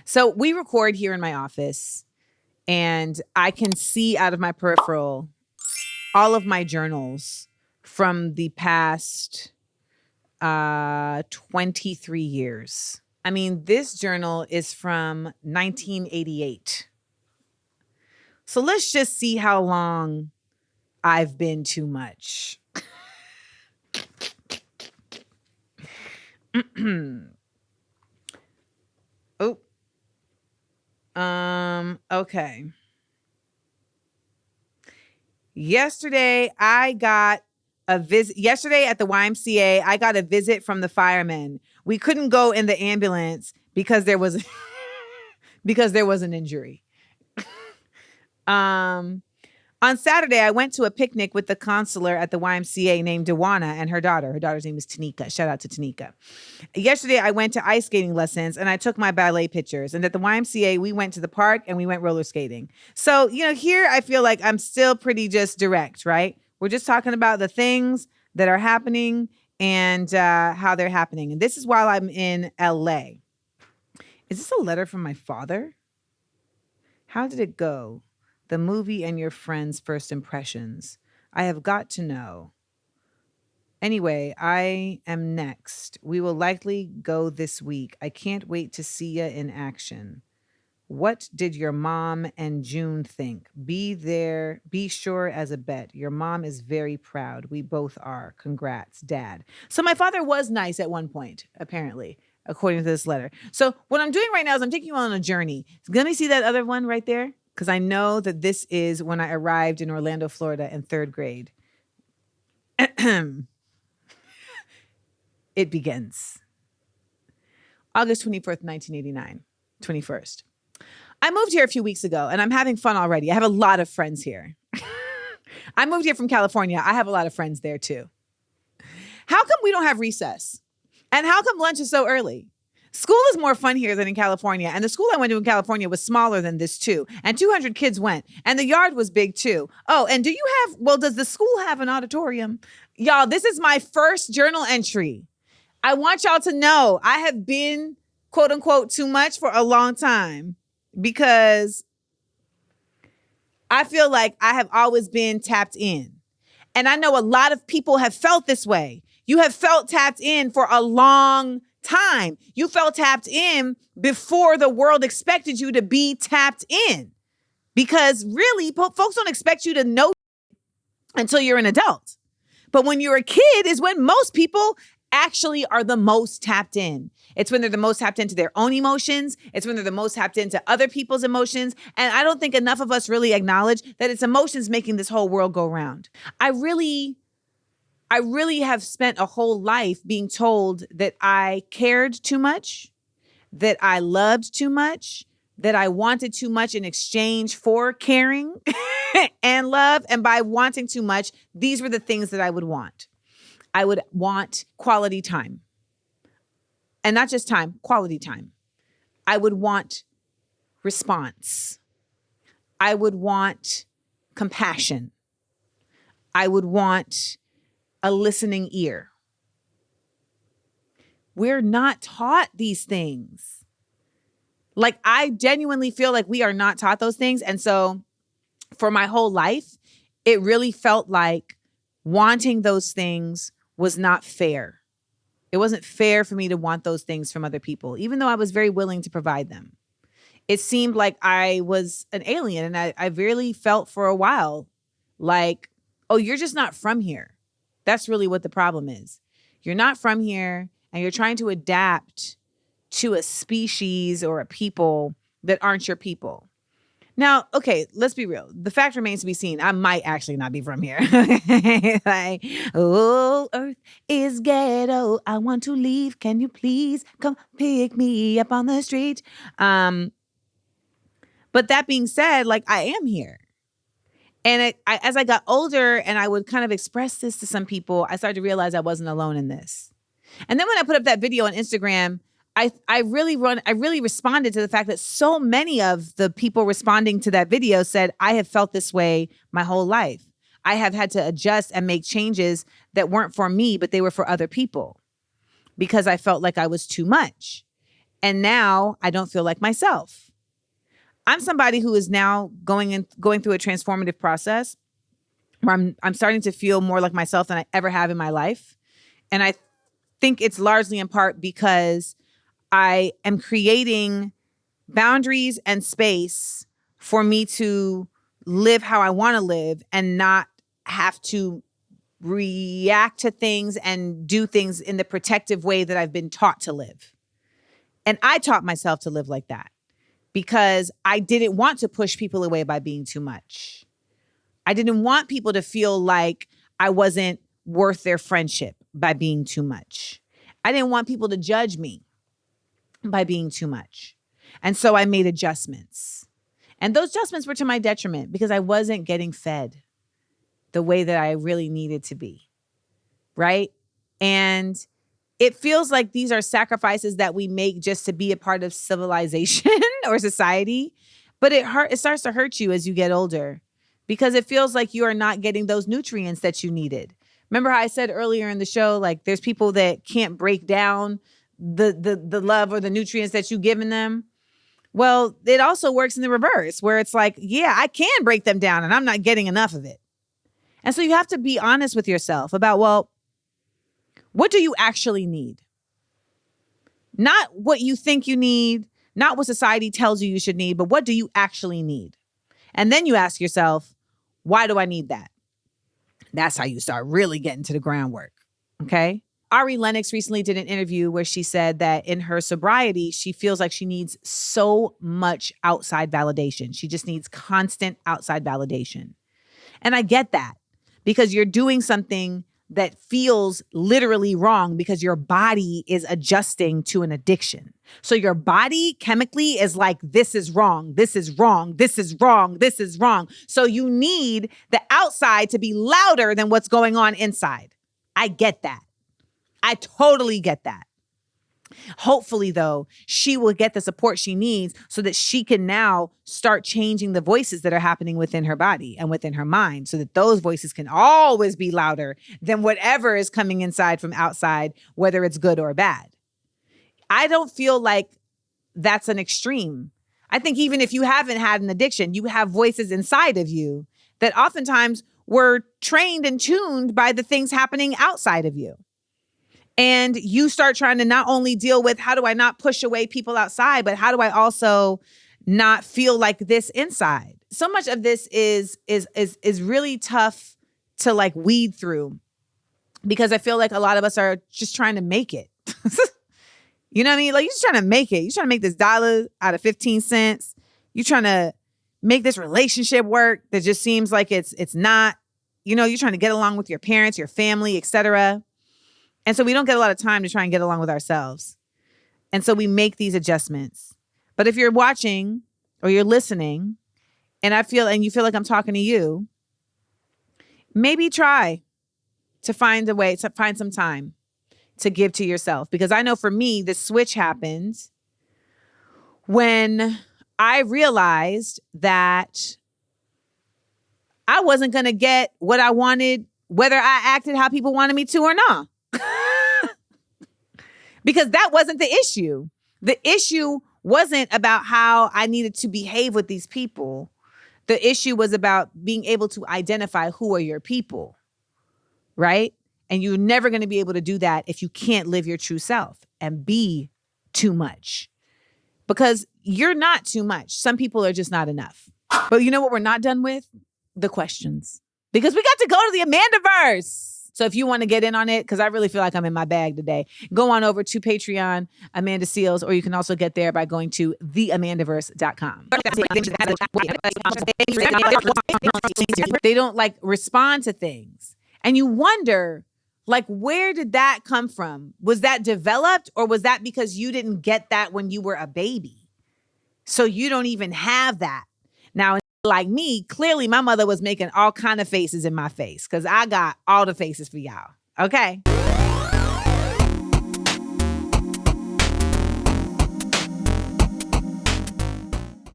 So we record here in my office, and I can see out of my peripheral all of my journals from the past 23 years. I mean, this journal is from 1988. So let's just see how long I've been too much. Oh. Okay. Yesterday I got a visit. Yesterday at the YMCA, I got a visit from the firemen. We couldn't go in the ambulance because there was an injury. On Saturday, I went to a picnic with the counselor at the YMCA named Dewana and her daughter. Her daughter's name is Tanika. Shout out to Tanika. Yesterday, I went to ice skating lessons and I took my ballet pictures. And at the YMCA, we went to the park and we went roller skating. So, here I feel like I'm still pretty just direct, right? We're just talking about the things that are happening and how they're happening. And this is while I'm in LA. Is this a letter from my father? How did it go? The movie and your friend's first impressions. I have got to know. Anyway, I am next. We will likely go this week. I can't wait to see ya in action. What did your mom and June think? Be there, be sure as a bet. Your mom is very proud. We both are. Congrats, Dad. So my father was nice at one point, apparently, according to this letter. So what I'm doing right now is I'm taking you on a journey. Let me see that other one right there. Because I know that this is when I arrived in Orlando, Florida in third grade. It begins. August 24th, 1989. 21st. I moved here a few weeks ago and I'm having fun already. I have a lot of friends here. I moved here from California. I have a lot of friends there too. How come we don't have recess? And how come lunch is so early? School is more fun here than in California. And the school I went to in California was smaller than this too. And 200 kids went. And the yard was big too. Oh, and does the school have an auditorium? Y'all, this is my first journal entry. I want y'all to know I have been, quote unquote, too much for a long time because I feel like I have always been tapped in. And I know a lot of people have felt this way. You have felt tapped in for a long time. You felt tapped in before the world expected you to be tapped in. Because really, folks don't expect you to know until you're an adult. But when you're a kid is when most people actually are the most tapped in. It's when they're the most tapped into their own emotions. It's when they're the most tapped into other people's emotions. And I don't think enough of us really acknowledge that it's emotions making this whole world go round. I really have spent a whole life being told that I cared too much, that I loved too much, that I wanted too much in exchange for caring and love. And by wanting too much, these were the things that I would want. I would want quality time. And not just time, quality time. I would want response. I would want compassion. I would want a listening ear. We're not taught these things. Like, I genuinely feel like we are not taught those things. And so for my whole life, it really felt like wanting those things was not fair. It wasn't fair for me to want those things from other people, even though I was very willing to provide them. It seemed like I was an alien, and I really felt for a while like, oh, you're just not from here. That's really what the problem is. You're not from here, and you're trying to adapt to a species or a people that aren't your people. Now, okay, let's be real. The fact remains to be seen. I might actually not be from here. Like, oh, Earth is ghetto. I want to leave. Can you please come pick me up on the street? But that being said, like, I am here. And as I got older and I would kind of express this to some people, I started to realize I wasn't alone in this. And then when I put up that video on Instagram, I really responded to the fact that so many of the people responding to that video said, I have felt this way my whole life. I have had to adjust and make changes that weren't for me, but they were for other people because I felt like I was too much. And now I don't feel like myself. I'm somebody who is now going through a transformative process where I'm starting to feel more like myself than I ever have in my life. And I think it's largely in part because I am creating boundaries and space for me to live how I want to live and not have to react to things and do things in the protective way that I've been taught to live. And I taught myself to live like that because I didn't want to push people away by being too much. I didn't want people to feel like I wasn't worth their friendship by being too much. I didn't want people to judge me by being too much. And so I made adjustments. And those adjustments were to my detriment because I wasn't getting fed the way that I really needed to be, right? And it feels like these are sacrifices that we make just to be a part of civilization or society, but it starts to hurt you as you get older because it feels like you are not getting those nutrients that you needed. Remember how I said earlier in the show, like there's people that can't break down the love or the nutrients that you've given them? Well, it also works in the reverse where it's like, yeah, I can break them down and I'm not getting enough of it. And so you have to be honest with yourself about, well, what do you actually need? Not what you think you need, not what society tells you you should need, but what do you actually need? And then you ask yourself, why do I need that? That's how you start really getting to the groundwork, okay? Ari Lennox recently did an interview where she said that in her sobriety, she feels like she needs so much outside validation. She just needs constant outside validation. And I get that because you're doing something that feels literally wrong because your body is adjusting to an addiction. So your body chemically is like, this is wrong, this is wrong, this is wrong, this is wrong. So you need the outside to be louder than what's going on inside. I get that. I totally get that. Hopefully, though, she will get the support she needs so that she can now start changing the voices that are happening within her body and within her mind so that those voices can always be louder than whatever is coming inside from outside, whether it's good or bad. I don't feel like that's an extreme. I think even if you haven't had an addiction, you have voices inside of you that oftentimes were trained and tuned by the things happening outside of you. And you start trying to not only deal with how do I not push away people outside, but how do I also not feel like this inside? So much of this is really tough to like weed through because I feel like a lot of us are just trying to make it. You know what I mean? Like you're just trying to make it. You're trying to make this dollar out of 15 cents. You're trying to make this relationship work that just seems like it's not, you know, you're trying to get along with your parents, your family, etc. And so we don't get a lot of time to try and get along with ourselves. And so we make these adjustments. But if you're watching or you're listening and you feel like I'm talking to you, maybe try to find a way to find some time to give to yourself. Because I know for me, the switch happened when I realized that I wasn't going to get what I wanted, whether I acted how people wanted me to or not. Because that wasn't the issue. The issue wasn't about how I needed to behave with these people. The issue was about being able to identify who are your people, right? And you're never going to be able to do that if you can't live your true self and be too much. Because you're not too much. Some people are just not enough. But you know what we're not done with? The questions. Because we got to go to the Amandaverse. So if you want to get in on it, because I really feel like I'm in my bag today, go on over to Patreon, Amanda Seales, or you can also get there by going to theamandaverse.com. They don't like respond to things. And you wonder, like, where did that come from? Was that developed or was that because you didn't get that when you were a baby? So you don't even have that. Now, like me, clearly my mother was making all kind of faces in my face because I got all the faces for y'all. Okay.